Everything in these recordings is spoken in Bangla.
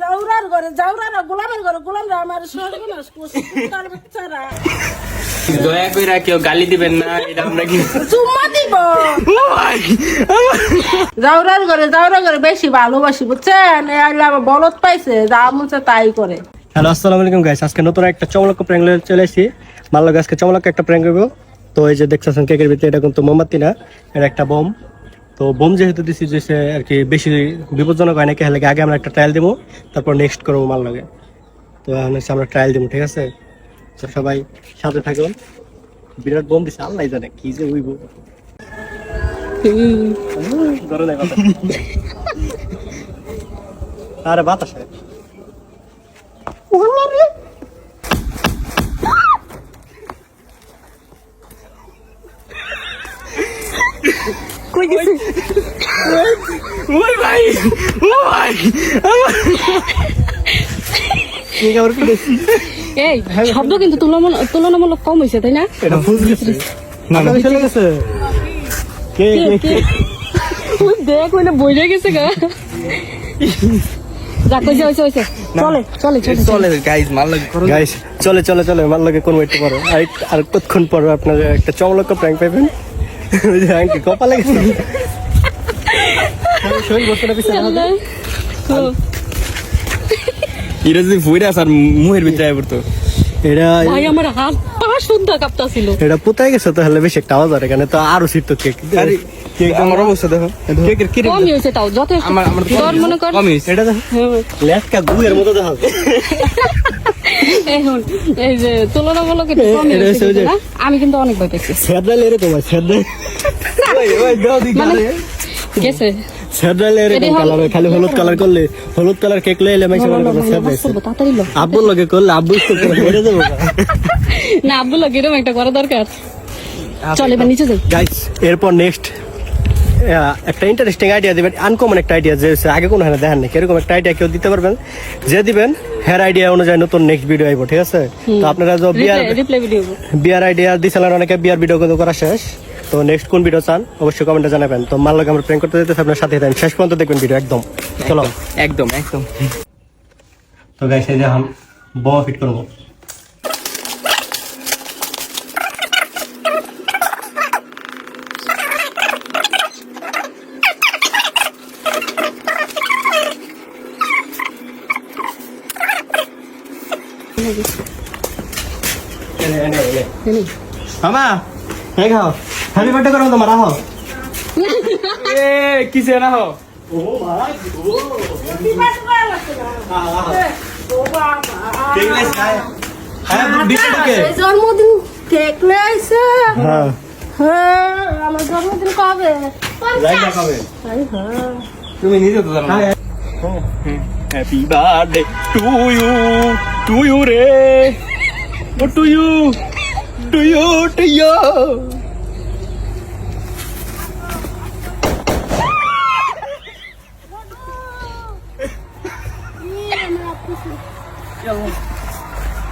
জাউরার ঘরে জাউরারা গোলামের ঘরে গোলামরা আমার সর্বনাশ করছে তার বাচ্চারা দয়া করে কেউ গালি দিবেন না, এটা আমরা কি চুম্মা দিব। জাউরার ঘরে বেশি ভালোবাসি বুঝছেন, আমার বলদ পাইছে যা মনে তাই করে। হ্যালো আসসালামু আলাইকুম গাইস, আজকে নতুন একটা চমলক প্র্যাঙ্ক লয়ে চলে এসেছি। মাল্লা আজকে চমলক একটা প্র্যাঙ্ক করবো। তো এই যে দেখতেছেন কেকের ভিতরে, এটা কিন্তু মোমবাতি না, এটা একটা বোম। তো বোম যেহেতু দিচ্ছি যে আর কি বেশি বিপজ্জনক হয় নাকি, হলে আগে আমরা একটা ট্রায়াল দেবো, তারপর নেক্সট করবো মাল্লাকে। তো এখন হচ্ছে আমরা ট্রায়াল দেবো, ঠিক আছে? তো সবাই সাথে থাকুন। বিরাট বোম দিচ্ছে, আল্লাহ জানে কি যে উইব। আরে বাতাস এই শব্দ কিন্তু তুলনামূলক কম হয়েছে, তাই না? এটা ফুল গেছে না না চলে গেছে। কে কে ওই দেখ ওইটা বইরে গেছে গা। যা কইছে হইছে চলে চলে চলে চলে গাইস মাল লাগে করুন গাইস, চলে চলে চলে মাল্লাকে কোন ওয়েট করো। আর কতক্ষণ পর আপনারা একটা চমলক প্র্যাঙ্ক পাবেন। ওই যে আঙ্কি কপালে গেছে। শৈল বসে পিছনে হবে। এটা যদি ফুইরা আর মুহের ভিতরে আইবো তো এটা ভাই আমার হাত পা শুদ্ধ কাঁপতাছিল। এটা পোতাই গেছে, তাহলে বেশি একটা আওয়াজ আর এখানে তো আরো শীত কেক। আরে কেক আমার অবস্থা দেখো, কেকের কি কমই হয়েছে তাও যথেষ্ট। আমার তোর মনে কর কম হইছে। এটা দেখো লেটকা গুয়ের মতো দেখো। এখন এই যে তুলনামূলক একটু কমই এটা হয়েছে হচ্ছে ওই যে- কিন্তু না? আমি কিন্তু অনেক ভয় পেয়েছি। সেদ্রাইল এরকম হয়, সেদ্রাইল ওই দাও দি মানে গেছে সেদ্রাইল এরকম এটা হল- কালার হয়। খালি হলুদ কালার করলে, হলুদ কালার কেক লয়ে এলে মাইছে মনে করে সেদ্রাইল। তাড়াতাড়ি লো। আব্বুর লগে করলে আব্বু তো করে দেবো। না আব্দুল্লাহ এরকম একটা করা দরকার। চল এবার নিচে যাই। গাইস, এরপর নেক্সট একটা ইন্টারেস্টিং আইডিয়া দিবেন, আনকমন একটা আইডিয়া যে আগে কোনো হারে দেখেন না, এরকম একটা আইডিয়া কেউ দিতে পারবেন, যে দিবেন হেয়ার আইডিয়া অনুযায়ী নতুন নেক্সট ভিডিও আইব, ঠিক আছে? তো আপনারা যে রিপ্লাই ভিডিও বিয়ার আইডিয়া দিছিলেন অনেকে, বিয়ার ভিডিও কিন্তু করা শেষ। তো নেক্সট কোন ভিডিও চান অবশ্যই কমেন্টে জানাবেন। তো মাল্লাকে আমরা প্র্যাঙ্ক করতে যেতেছি, আপনার সাথে থাকেন, শেষ পর্যন্ত দেখবেন ভিডিও একদম। চলো একদম একদম তো গাইস, এই যে हम বোমা ফিট করবো। মামা এই খাও, হ্যাপি বার্থডে করো তোমার, আহ এ কিসে না হো ও ভাই ও কি বাস করা লাগছে না ও বাবা কেক লাইস খায়। হ্যাঁ বিস্কুটকে এই জন্মদিন কেক লাইছে। হ্যাঁ হ্যাঁ আমার জন্মদিন কবে? রাইট না কবে আই হ্যাঁ তুমি নিজে তো জানো হ্যাপি বার্থডে টু ইউ রে to you to you to you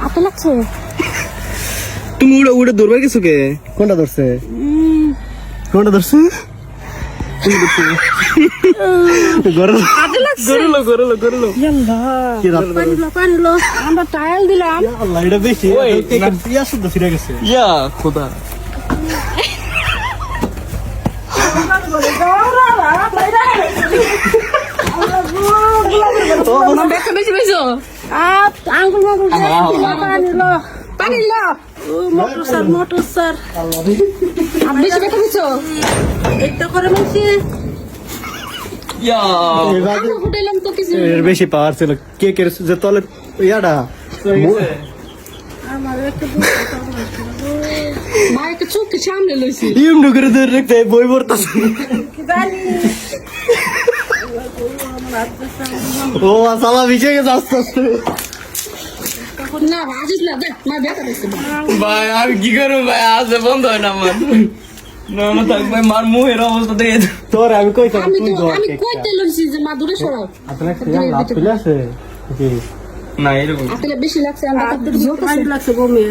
হাতে লাগছে। তুমি উড়ে উড়ে দৌড়বার কিছু কে কোনটা ধরছে? কোনটা ধরছে? গরল গরলো গরলো গরলো কি রাত পানি লো আমরা টায়াল দিলাম। আল্লাহ, এটা বেশি ওই, কেকের পিয়া শুদ্ধ ফিরে গেছে। ইয়া খোদা আমার ব্যাগটা বেশি পেয়েছো। আঙ্গুল মাগুল পানি লো পানি লো। মোটর স্যার আর বেশি ব্যাগটা পেয়েছো। একটা করে বলছি ইয়া আঙুল ফুটাইলাম তো কিছু। এর বেশি পাওয়ার ছিল কেকের যে তলে ইয়াটা। আমার একটা ভাই একটা চোখকে সামনে লইছি। ইমনু করে ধরে রাখতে বই পড়তাছে। জানি ও সালা ভিজে গেছে আস্তে আস্তে। না ভাজিস না দেখ মা ব্যথা পেয়েছে। ভাই আমি কি করবো ভাই, আসে বন্ধ হয় না আমার না না থাক ভাই, মার মুহের অবস্থা দেখে তোর আমি কইতাম আমি তুই তো ধর আমি কেকটা। কইতে লইছি যে মা দূরে সরাও। আপনার কি লাভ চলে আছে? জি না এরকম আসলে বেশি লাগছে আমরা তো জোর পানি লাগছে বমির।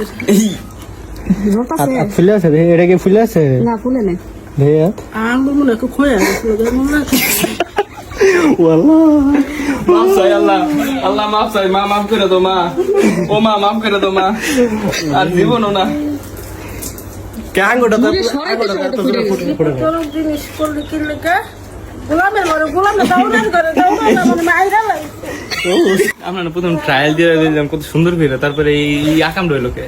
জোর আছে ফুলে আছে, এটা কি ফুলে আছে? না ফুলে নাই। ভাইয়া আঙ্গুল মনে হয় খোয়া গেছিল মনে হয় মাফ চাই আল্লাহ, আল্লাহ মাফ চাই, মা মাফ করে দো মা, ও মা মাফ করে দো মা, আর জীবনও না। আঙ্গুটা তোর জিনিস করলি কি লেখা গোলামের ঘরে গোলাম না দৌড়ান করে দৌড়ান না মানে মাইরা লাগে আমরা না প্রথম ট্রায়াল দিয়ে দিলাম কত সুন্দর করে, তারপরে এই আকাম রইল কে।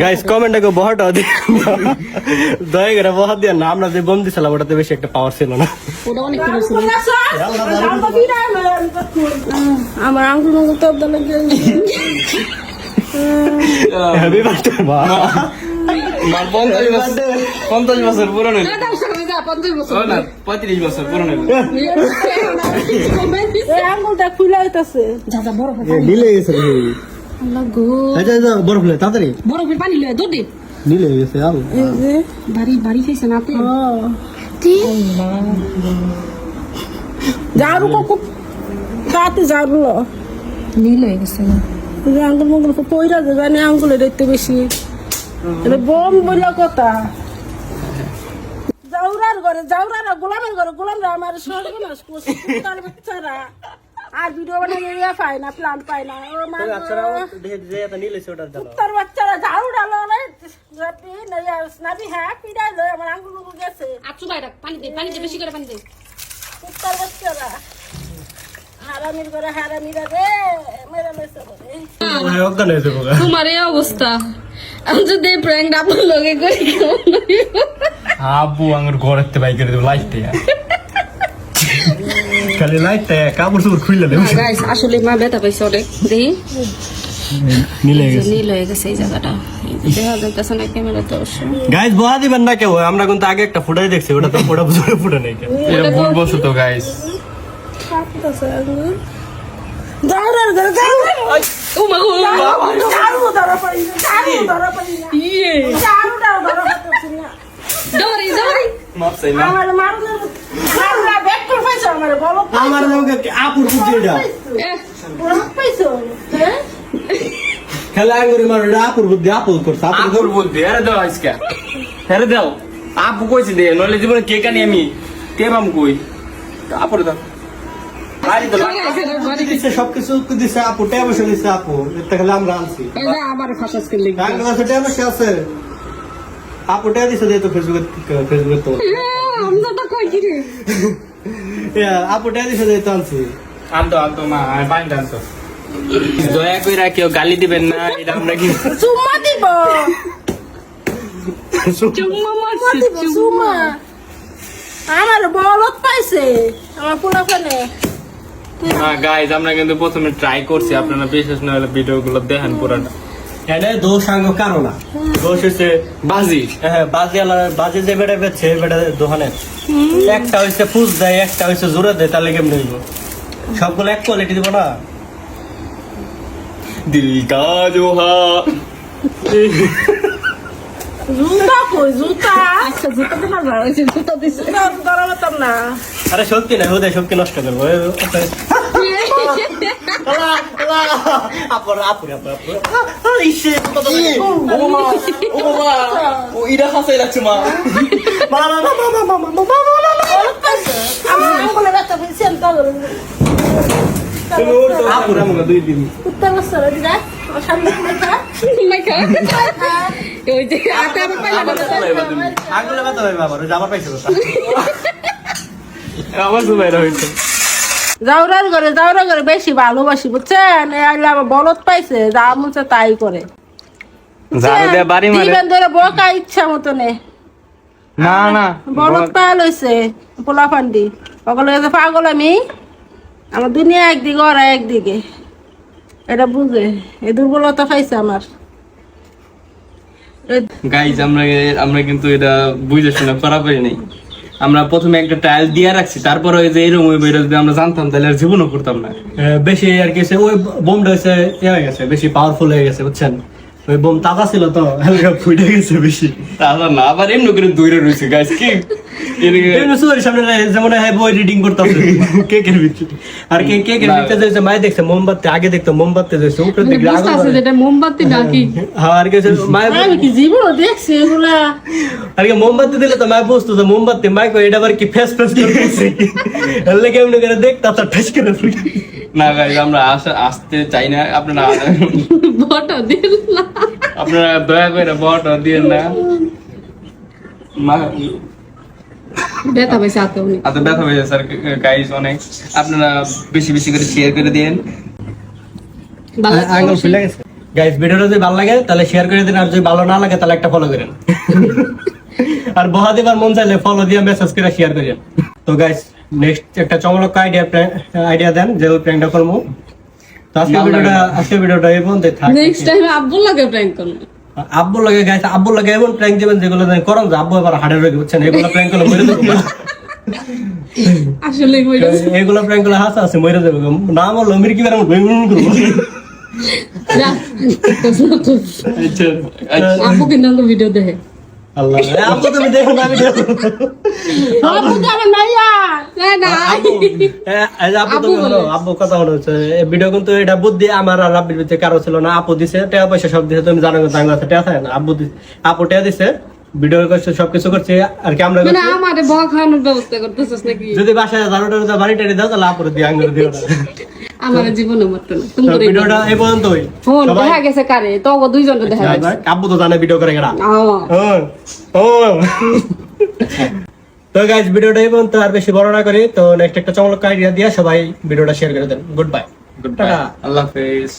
গাইস কমেন্টে গো বহটা দয়া করে বহা দিয়ে না, আমরা যে বোম দিছিলাম ওটাতে বেশি একটা পাওয়ার ছিল না। ওটা অনেক ভালো ছিল। আমার আঙ্গুল মাঙ্গুল তো দলে হ্যাপি বার্থডে মা। মার 50 বছর পুরনো হইলো। দাও সবাই যা 50 বছর। ও না 35 বছর পুরনো হইলো। এই আঙ্গুলটা খুলে হইতাছে যা যা বরফ নীলে গেছে রে। আল্লাহ গো, আচ্ছা আচ্ছা বরফ লে তাড়াতাড়ি বরফের পানি লয়ে দুধ দে। নীলে গেছে আল। এই যে বাড়ি বাড়ি খাইছে না তে। ঝাড়ু কোকো গাতে ঝাড়ু লো নীল হয়ে গেছে। আঙ্গুল মাঙ্গুল পয়রা যে জানি আঙ্গুলে দেখতে বেশি এটা বোম বললো কথা জাউরার ঘরে জাউরারা গোলামের ঘরে গোলামরা আমার সর্বনাশ করছে তার বাচ্চারা আর ভিডিও বানানো পায় না প্ল্যান পায় না ও মা তার বাচ্চারা ঝাড়ু ডালো নাবি হ্যাঁ পিড়াই লয় আমার আঙ্গুল মাঙ্গুল গেছে আচ্ছা বাইরা পানি দে বেশি করে পানি দে। কুত্তার বাচ্চারা হারামির ঘরে হারামিরা রে মেরে মেসে করে অজ্ঞান হয়েছে বোকা। তোমার এই অবস্থা, আমি যদি প্র্যাঙ্ক আপনার লগে করি কেমন হইব? আব্বু আঙ্গুর ঘরেতে বাই করে দেব লাইটটা খালি লাইটটা কাপড় চোপড় খুইলে দেব। গাইস আসলে মা ব্যথা পাইছে অনেক, দেখি নীলে গেছে নীল হয়ে গেছে এই জায়গাটা, দেখা যাইতেছে না ক্যামেরাতে অবশ্য। গাইস বহা দিবেন না কেউ, আমরা কিন্তু আগে একটা ফুটাই দেখছি, ওটা তো ফোটা বুঝে ফুটে নাই কেন। এটা ভুল বলছো তো গাইস। কাঁপতেছে আঙ্গুল জাউরার ঘরে জাউরার ও মা গো, ঝাড়ু ধরা পারি না ঝাড়ু ধরা পারি না ইয়ে ঝাড়ুটাও ধরা পারতেছি না দৌড়ি মাফ চাই মা। আমার মারুনের মারুনা ব্যাক করে পাইছো আমার বলো আমার নামকে আপুর বুদ্ধি এটা বলো পাইছো হ্যাঁ খেলা আঙ্গুরি মার এটা আপুর বুদ্ধি আপু করছে আপু আপুর বলতে আরে দাও আজকে, আরে দাও আপু কইছে দে, নইলে জীবনে কেক আনি আমি তেবাম কই আপুর দাও। আরে তো দিছে সবকিছু দিছে আপু টেবল দিছে আপু, এটা খেলা আমরা আনছি এটা আবার ফাঁসাস করলি। আঙ্গুর আছে টেবল আছে আপু টেবল দিছে দিয়ে তো ফেসবুকে তো আমরা তো কই কি রে আপু টেবল দিছে দিয়ে তো আনছি। আনতো মা, আমি পানি আনতো। দয়া করে কেউ গালি দিবেন না, এটা আমরা কি চুম্মা দিব চুম্মা মারছে চুম্মা দিব চুম্মা আমার বলত পাইছে আমার পোলা ফেলে গাইজ আমরা কিন্তু প্রথমে ট্রাই করছি, আপনারা বিশেষ না হলে ভিডিও গুলো দেখেন পুরাটা। এটা দোষ আঙ্গ কারো না, দোষ হচ্ছে বাজি হ্যাঁ বাজে যে বেড়ে বেছে বেড়ে দোকানে একটা হচ্ছে ফুস দেয়, একটা হচ্ছে জোরে দেয়, তাহলে কেমন হইব? সবগুলো এক কোয়ালিটি দিব না। দিল কা জোহা জুতা কই জুতা আচ্ছা জুতা তো না হইছে, জুতা দিছে। এটা ধরা পেতাম না আরে শক্তি নাই, হুদয় শক্তি নষ্ট করবো। ও ইটা হাসাই লাগছে মা। বলত পাইছে আমার আঙ্গুলে ব্যথা পেয়েছি আমি তো কুত্তার বাচ্চারা দিদা আমার সামনে দেখা মাইকা ওই যে আটা আমি পাইলাম না। আঙ্গুলে ব্যথা হইবে আবার, ওই যে আবার পাইছে কথা। আমার সুবাইরা হইছে। জাউরার ঘরে বেশি ভালোবাসি বুঝছেন আমার বলত পাইছে যা মনে তাই করে ঝাড়ু দিয়ে বাড়ি মারে। দিবেন ধরে বকা ইচ্ছা মতো নে না বলত পায়া লইছে পোলা ফান্ডি সকলে গেছে পাগল আমি আমার দুনিয়া একদিকে ওরা একদিকে এটা বুঝে এই দুর্বলতা পাইছে আমার গাইজ আমরা কিন্তু এটা বুঝে শুনে করা পারি নাই। আমরা প্রথমে একটা ট্রায়াল দিয়ে রাখছি, তারপরে ওই যে এরকম হইবে এটা যদি আমরা জানতাম তাহলে আর জীবনও করতাম না। বেশি আর কি ওই বোমটা হয়েছে ইয়ে হয়ে গেছে, বেশি পাওয়ারফুল হয়ে গেছে বুঝছেন। ওই বোম তাজা ছিল তো হালকা ফুটে গেছে বেশি। তাহলে না আবার এমনি করে দূরে রয়েছে গাইস কি এমনি সুপারি সামনে যেমন হ্যাঁ বই রিডিং করতেছে কেকের ভিতরে। আর কেকের ভিতরে যে মাই দেখছে মোমবাতি, আগে দেখতো মোমবাতি দেখছে উপরে মানে দেখলে বুঝতে আছে যেটা মোমবাতি নাকি হ্যাঁ আর কিছু মায়ের আমি কি জীবনও দেখছি এগুলা। আর কি মোমবাতি দিলে তো মায় বুঝতো যে মোমবাতি মাই কই এটা আবার কি ফেস ফেস করতেছে এলে কেমন করে দেখতা তো ঠেস করে ফুটে। না গাইস আমরা আসতে চাই না, আপনারা বটা দিল না আপনারা দয়া করে বট দিয়েন না। বেতা পয়সা আতে উনি এত ব্যথা হয়েছে স্যার গাইস অনেক। আপনারা বেশি বেশি করে শেয়ার করে দিন। আঙ্গুল ফুলে গেছে। গাইস ভিডিওটা যদি ভালো লাগে তাহলে শেয়ার করে দিন, আর যদি ভালো না লাগে তাহলে একটা ফলো করেন। আর বহা দিবার মন চাইলে ফলো দিয়ে মেসেজ করে শেয়ার করেন। তো গাইস নেক্সট একটা চমলক আইডিয়া দেন যে ওই প্র্যাঙ্কটা করবো। তো আজকে ভিডিওটা এই পর্যন্ত থাক। নেক্সট টাইম আব্বুর লাগে প্র্যাঙ্ক করব। আব্বুর লাগে গাইস, আব্বুর লাগে এমন প্র্যাঙ্ক দিবেন যেগুলো করেন যে আব্বু আবার হাড়ে রোগে, বুঝছেন? এগুলো প্র্যাঙ্ক করলে মরে যাবে। আসলে কইরা এগুলো প্র্যাঙ্ক করলে হাসা আছে মরে যাবে। নাম হলো মির্কি বেরাম করবো। যা আচ্ছা আব্বু কিন্তু ভিডিও দেখে আল্লাহ আব্বু তুমি দেখো না, আমি দেখো। আব্বু যাবে নাইয়া। না না আব্বু কথা মনে হচ্ছে ভিডিও কিন্তু এটা বুদ্ধি আমার আর আব্বির ভিতরে কারো ছিল না। আপু দিছে টাকা পয়সা সব দিছে, তুমি জানো টাকা আছে না। আপু টাকা দিছে, ভিডিও করছে, সবকিছু করছে। আর কি আমরা মানে আমারে বকা খাওয়ানোর ব্যবস্থা করতেছিস নাকি? যদি বাসায় 10টা বাড়ি টাড়ি দাও তাহলে আপুরে দিয়ে আঙ্গুর দিও না। আমার জীবনে মরতো না তুমি করে ভিডিওটা এই পর্যন্তই। ফোন দেখা গেছে কারে তো দুইজনকে দেখা গেছে আব্বু তো জানে ভিডিও করে কেডা। তো গাইস ভিডিওটা এই পর্যন্ত, আর বেশি বড় না করি। তো নেক্সট একটা চমৎকার আইডিয়া দিয়ে সবাই ভিডিওটা শেয়ার করে দেন। Good bye. গুড বাই, আল্লাহ হাফেজ।